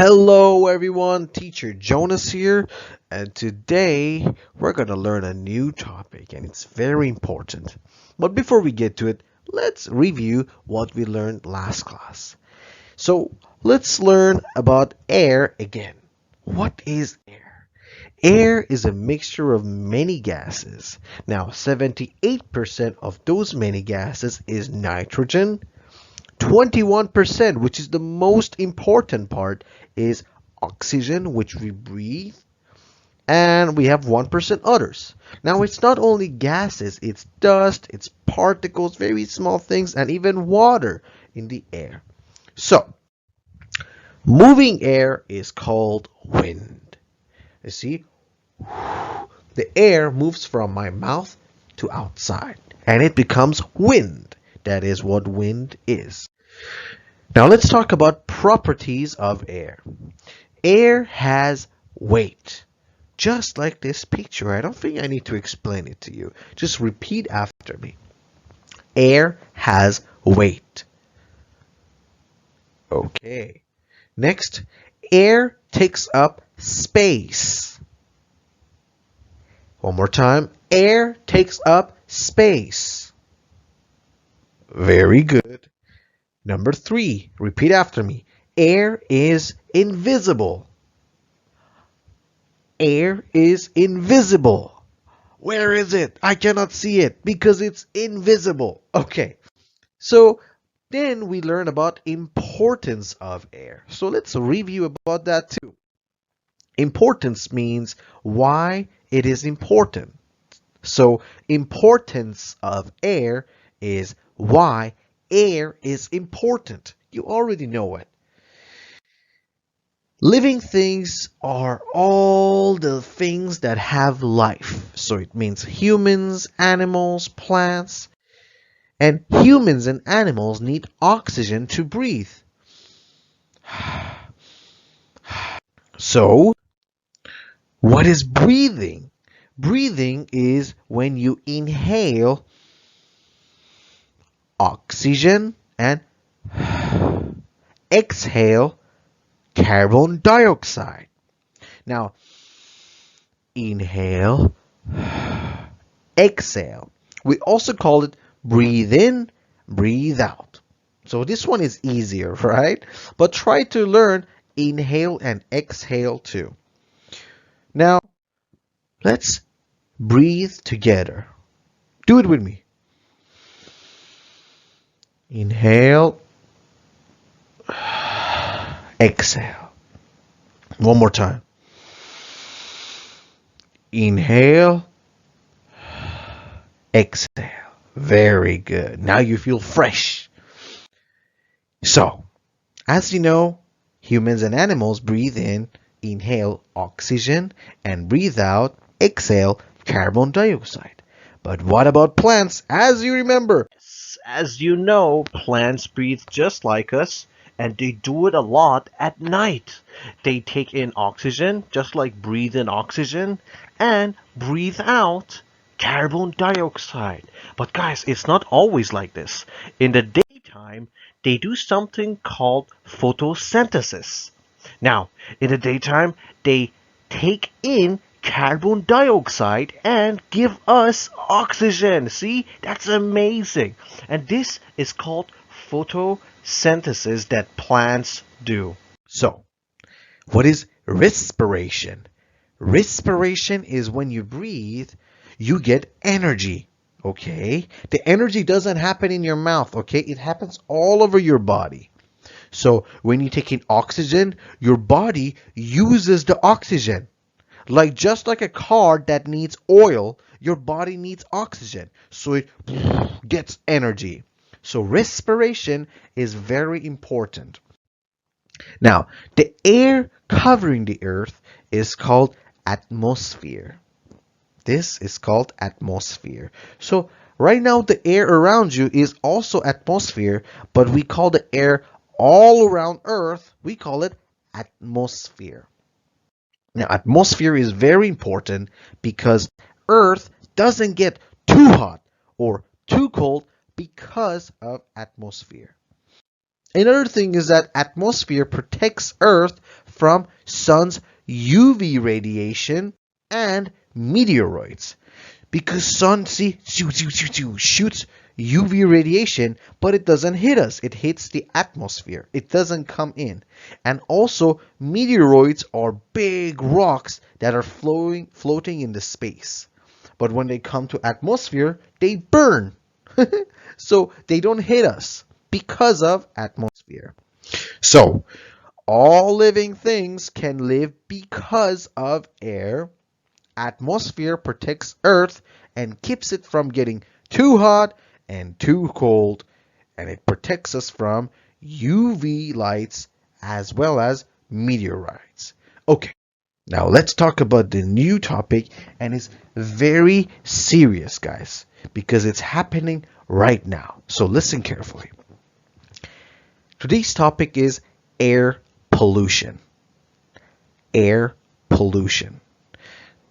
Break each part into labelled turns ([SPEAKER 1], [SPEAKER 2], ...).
[SPEAKER 1] Hello everyone, Teacher Jonas here, and today we're going to learn a new topic and it's very important. But before we get to it, let's review what we learned last class. So let's learn about air again. What is air? Air is a mixture of many gases. Now 78% of those many gases is nitrogen. 21%, which is the most important part, is oxygen, which we breathe, and we have 1% others. Now, it's not only gases, it's dust, it's particles, very small things, and even water in the air. So, moving air is called wind. You see, the air moves from my mouth to outside, and it becomes wind. That is what wind is. Now let's talk about properties of air. Air has weight. Just like this picture. I don't think I need to explain it to you. Just repeat after me. Air has weight. Okay. Next, air takes up space. One more time. Air takes up space. Very good. Number 3, repeat after me. Air is invisible. Air is invisible. Where is it? I cannot see it because it's invisible. Okay, so then we learn about importance of air. So let's review about that too. Importance means why it is important. So importance of air is why air is important. You already know it. Living things are all the things that have life. So it means humans, animals, plants. And humans and animals need oxygen to breathe. So, what is breathing? Breathing is when you inhale oxygen and exhale carbon dioxide. Now, inhale, exhale. We also call it breathe in, breathe out. So this one is easier, right? But try to learn inhale and exhale too. Now, let's breathe together. Do it with me. Inhale, exhale. One more time. Inhale, exhale. Very good. Now you feel fresh. So, as you know, humans and animals breathe in, inhale oxygen, and breathe out, exhale carbon dioxide. But what about plants? As you remember, as you know, plants breathe just like us, and they do it a lot at night. They take in oxygen, just like breathe in oxygen, and breathe out carbon dioxide. But guys, it's not always like this. In the daytime, they do something called photosynthesis. Now, in the daytime, they take in carbon dioxide and give us oxygen. See, that's amazing. And this is called photosynthesis that plants do. So, what is respiration? Respiration is when you breathe, you get energy. Okay? The energy doesn't happen in your mouth, okay? It happens all over your body. So, when you take in oxygen, your body uses the oxygen. Just like a car that needs oil, your body needs oxygen. So it gets energy. So respiration is very important. Now, the air covering the earth is called atmosphere. This is called atmosphere. So right now the air around you is also atmosphere, but we call the air all around earth, we call it atmosphere. Now, atmosphere is very important because Earth doesn't get too hot or too cold because of atmosphere. Another thing is that atmosphere protects Earth from sun's UV radiation and meteoroids. Because sun, see, shoots UV radiation, but it doesn't hit us. It hits the atmosphere. It doesn't come in. And also, meteoroids are big rocks that are floating in the space. But when they come to atmosphere, they burn. So they don't hit us because of atmosphere. So all living things can live because of air. Atmosphere protects Earth and keeps it from getting too hot and too cold, and it protects us from UV lights as well as meteorites. Okay, now let's talk about the new topic, and it's very serious, guys, because it's happening right now. So listen carefully. Today's topic is air pollution. Air pollution.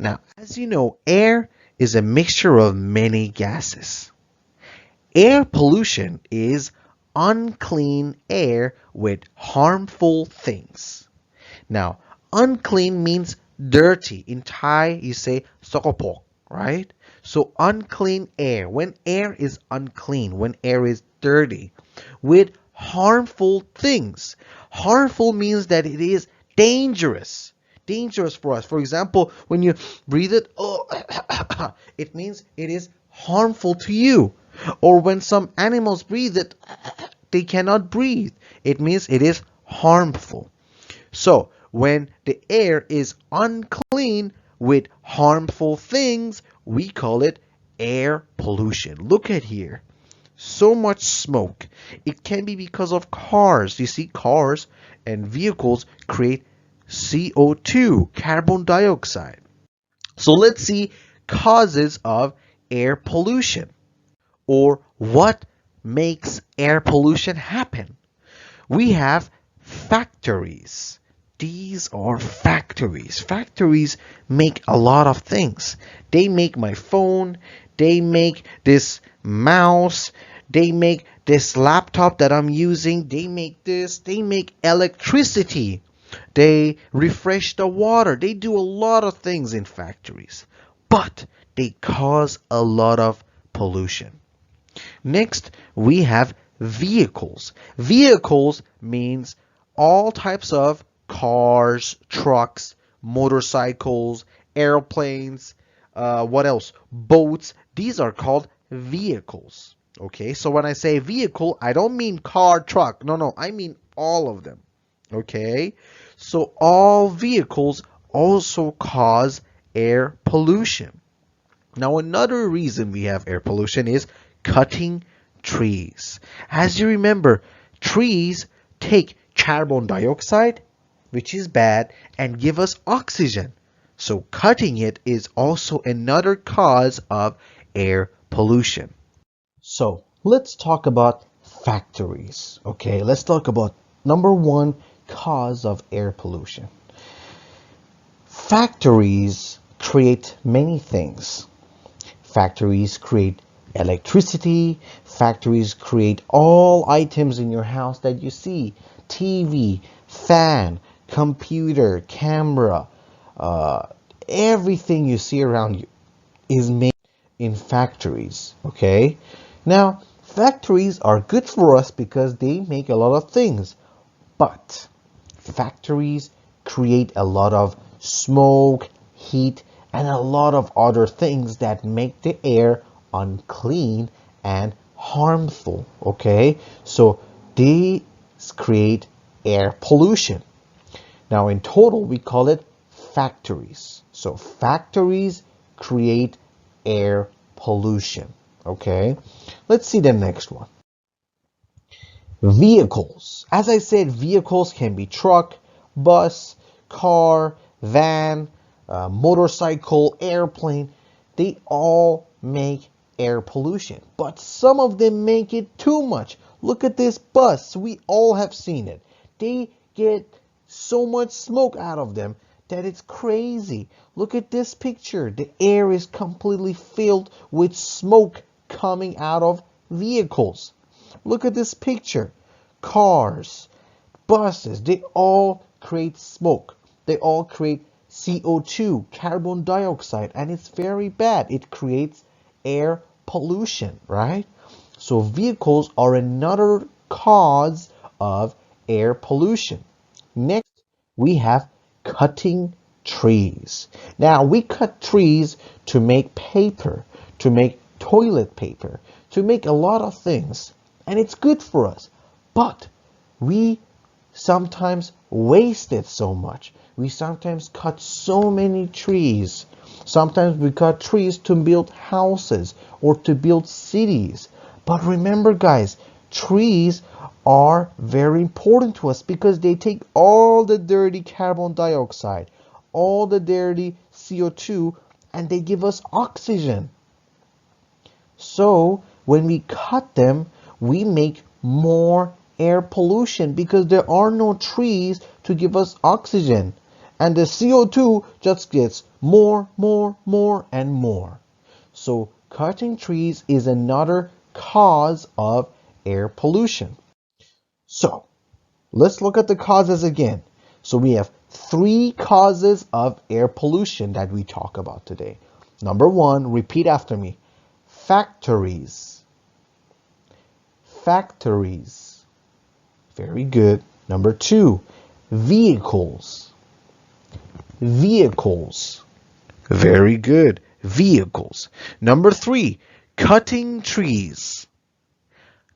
[SPEAKER 1] Now, as you know, air is a mixture of many gases. Air pollution is unclean air with harmful things. Now, unclean means dirty. In Thai, you say sokopok, right? So unclean air. When air is unclean, when air is dirty, with harmful things. Harmful means that it is dangerous. Dangerous for us. For example, when you breathe it, it means it is harmful to you. Or when some animals breathe it, they cannot breathe. It means it is harmful. So, when the air is unclean with harmful things, we call it air pollution. Look at here. So much smoke. It can be because of cars. You see, cars and vehicles create CO2, carbon dioxide. So let's see causes of air pollution, or what makes air pollution happen. We have factories. These are factories. Factories make a lot of things. They make my phone. They make this mouse. They make this laptop that I'm using. They make this. They make electricity. They refresh the water. They do a lot of things in factories. But they cause a lot of pollution. Next, we have vehicles. Vehicles means all types of cars, trucks, motorcycles, airplanes, what else? Boats. These are called vehicles. Okay, so when I say vehicle, I don't mean car, truck. No, I mean all of them. Okay, so all vehicles also cause air pollution. Now, another reason we have air pollution is cutting trees. As you remember, trees take carbon dioxide, which is bad, and give us oxygen. So cutting it is also another cause of air pollution. So let's talk about factories. Okay, let's talk about number one cause of air pollution. Factories create many things. Factories create electricity. Factories create all items in your house that you see. TV, fan, computer, camera, everything you see around you is made in factories. Okay? Now, factories are good for us because they make a lot of things. But factories create a lot of smoke, heat, and a lot of other things that make the air unclean and harmful. Okay, so these create air pollution. Now, in total, we call it factories. So factories create air pollution. Okay, let's see the next one. Vehicles. As I said, vehicles can be truck, bus, car, van, motorcycle, airplane. They all make air pollution, but some of them make it too much. Look at this bus. We all have seen it. They get so much smoke out of them that it's crazy. Look at this picture. The air is completely filled with smoke coming out of vehicles. Look at this picture. cars, buses, they all create smoke. They all create CO2, carbon dioxide, and it's very bad. It creates air pollution, right? So vehicles are another cause of air pollution. Next, we have cutting trees. Now, we cut trees to make paper, to make toilet paper, to make a lot of things, and it's good for us. But we sometimes waste it so much. We sometimes cut so many trees. Sometimes we cut trees to build houses or to build cities. But remember, guys, trees are very important to us because they take all the dirty carbon dioxide, all the dirty CO2, and they give us oxygen. So when we cut them, we make more air pollution because there are no trees to give us oxygen. And the CO2 just gets more, and more. So cutting trees is another cause of air pollution. So let's look at the causes again. So we have 3 causes of air pollution that we talk about today. Number 1, repeat after me. Factories. Factories. Very good. Number 2, vehicles. Vehicles. Very good. Vehicles. Number 3, cutting trees.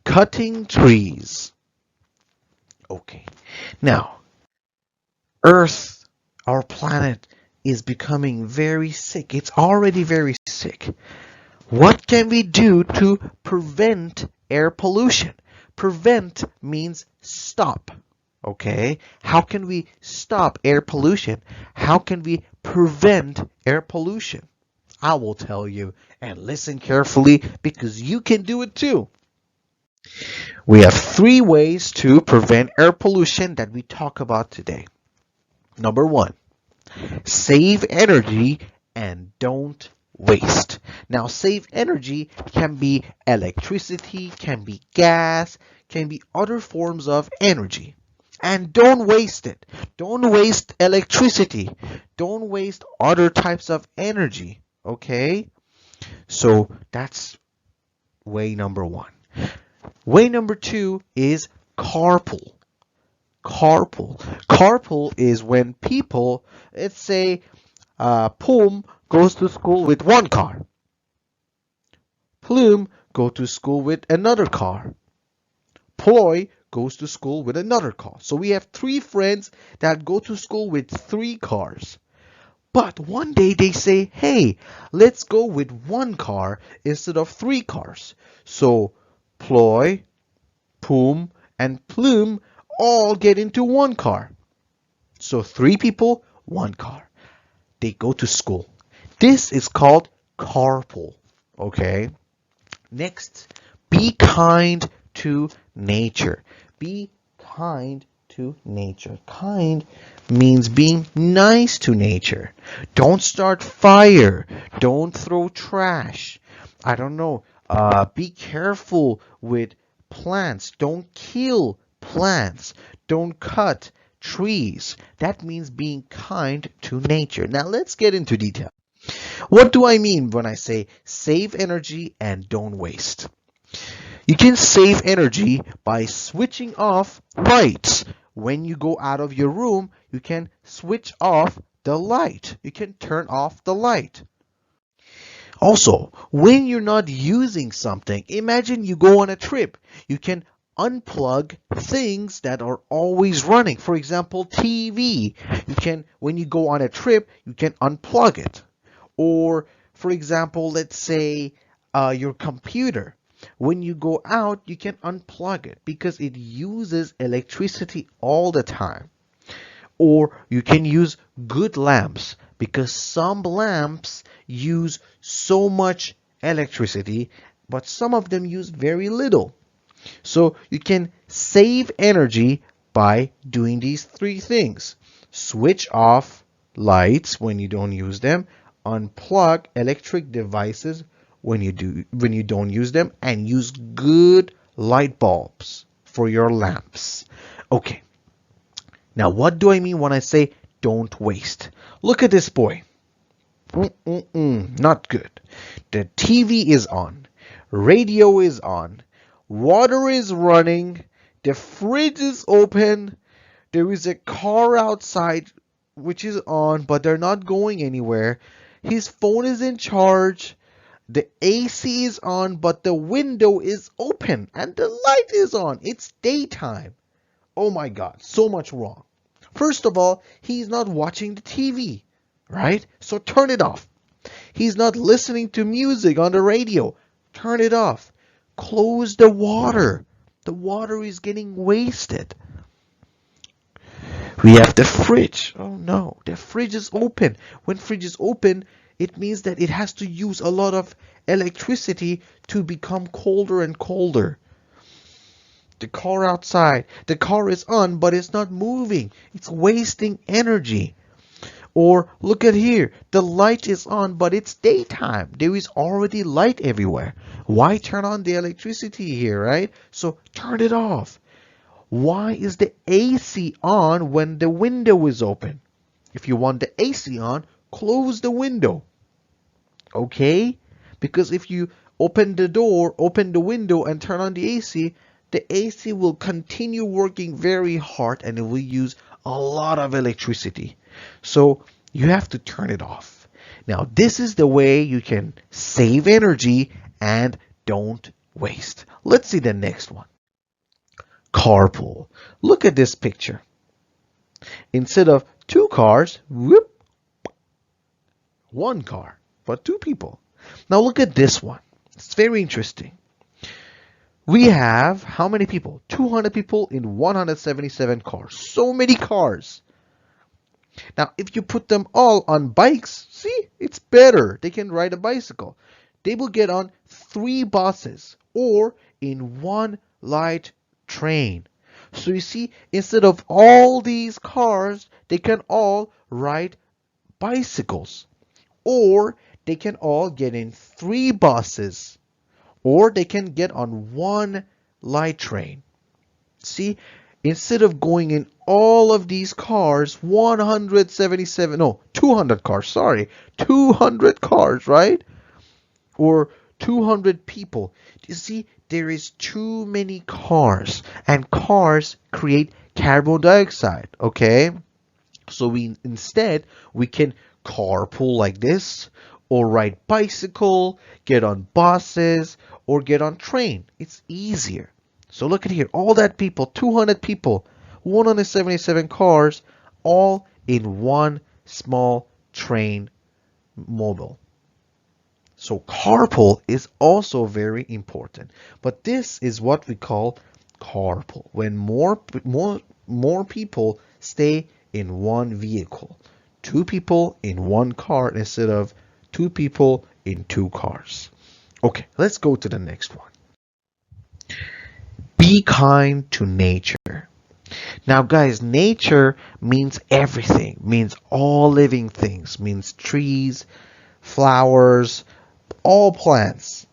[SPEAKER 1] Cutting trees. Okay. Now, Earth, our planet, is becoming very sick. It's already very sick. What can we do to prevent air pollution? Prevent means stop. Okay? How can we stop air pollution? How can we prevent air pollution? I will tell you, and listen carefully because you can do it too. We have 3 ways to prevent air pollution that we talk about today. Number 1, save energy and don't waste. Now, save energy can be electricity, can be gas, can be other forms of energy. And don't waste it. Don't waste electricity. Don't waste other types of energy. Okay? So that's way number 1. Way number 2 is carpool. Carpool. Carpool is when people, let's say, POM goes to school with 1 car. Plume go to school with another car. Ploy goes to school with another car. So we have 3 friends that go to school with 3 cars. But one day they say, hey, let's go with 1 car instead of 3 cars. So Ploy, Poom, and Plume all get into 1 car. So 3 people, 1 car. They go to school. This is called carpool. Okay? Next, be kind to nature. Be kind to nature. Kind means being nice to nature. Don't start fire. Don't throw trash. I don't know. Be careful with plants. Don't kill plants. Don't cut trees. That means being kind to nature. Now let's get into detail. What do I mean when I say save energy and don't waste? You can save energy by switching off lights. When you go out of your room, you can switch off the light. You can turn off the light. Also, when you're not using something, imagine you go on a trip. You can unplug things that are always running. For example, TV. When you go on a trip, you can unplug it. Or, for example, let's say your computer. When you go out, you can unplug it because it uses electricity all the time. Or you can use good lamps because some lamps use so much electricity, but some of them use very little. So you can save energy by doing these 3 things. Switch off lights when you don't use them, unplug electric devices when you don't use them, and use good light bulbs for your lamps. Okay. Now, what do I mean when I say don't waste? Look at this boy. Not good. The TV is on. Radio is on. Water is running. The fridge is open. There is a car outside which is on, but they're not going anywhere. His phone is in charge. The AC is on, but the window is open and the light is on. It's daytime. Oh my God, so much wrong. First of all, he's not watching the TV, right? So turn it off. He's not listening to music on the radio. Turn it off. Close the water. The water is getting wasted. We have the fridge. Oh no, the fridge is open. When fridge is open, it means that it has to use a lot of electricity to become colder and colder. The car outside, the car is on, but it's not moving. It's wasting energy. Or look at here, the light is on, but it's daytime. There is already light everywhere. Why turn on the electricity here, right? So turn it off. Why is the AC on when the window is open? If you want the AC on, close the window. Okay? Because if you open the door, open the window, and turn on the AC will continue working very hard and it will use a lot of electricity. So you have to turn it off. Now, this is the way you can save energy and don't waste. Let's see the next one. Carpool. Look at this picture. Instead of 2 cars, whoop, 1 car for 2 people. Now look at this one. It's very interesting. We have how many people? 200 people in 177 cars. So many cars. Now, if you put them all on bikes, see, it's better. They can ride a bicycle. They will get on 3 buses or in 1 light train. So you see, instead of all these cars, they can all ride bicycles. Or they can all get in 3 buses. Or they can get on 1 light train. See, instead of going in all of these cars, 200 cars, sorry, 200 cars, right? Or 200 people. You see, there is too many cars, and cars create carbon dioxide, okay? So instead, we can carpool like this, or ride bicycle, get on buses, or get on train. It's easier. So look at here, all that people, 200 people, 177 cars, all in 1 small train mobile. So carpool is also very important. But this is what we call carpool, when more people stay in 1 vehicle. 2 people in 1 car instead of 2 people in 2 cars. Okay, let's go to the next one. Be kind to nature. Now guys, nature means everything, means all living things, means trees, flowers, all plants,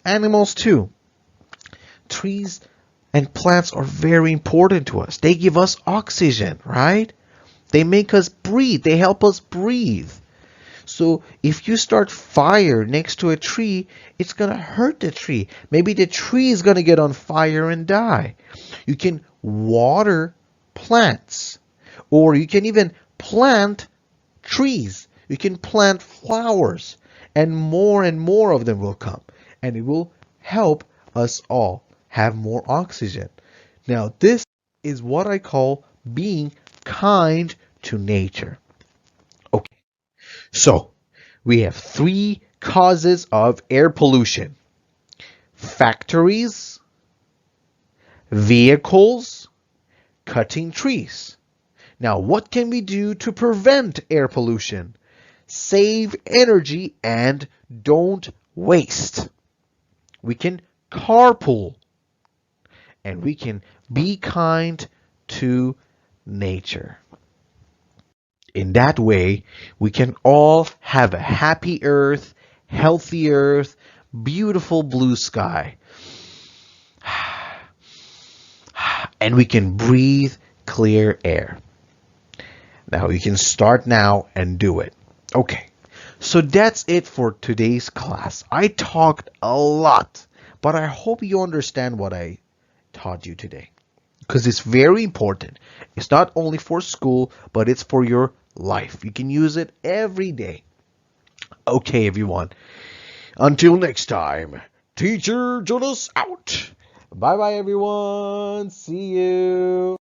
[SPEAKER 1] animals too. Trees and plants are very important to us. They give us oxygen, right? They make us breathe. They help us breathe. So if you start fire next to a tree, it's going to hurt the tree. Maybe the tree is going to get on fire and die. You can water plants, or you can even plant trees. You can plant flowers, and more of them will come, and it will help us all have more oxygen. Now, this is what I call being kind to nature. Okay, so we have 3 causes of air pollution: factories, vehicles, cutting trees. Now, what can we do to prevent air pollution? Save energy and don't waste. We can carpool, and we can be kind to nature. In that way, we can all have a happy earth, healthy earth, beautiful blue sky. and we can breathe clear air. Now you can start now and do it. Okay, so that's it for today's class. I talked a lot, but I hope you understand what I taught you today, because it's very important. It's not only for school, but it's for your life. You can use it every day. Okay, everyone. Until next time, Teacher Jonas out. Bye bye, everyone. See you.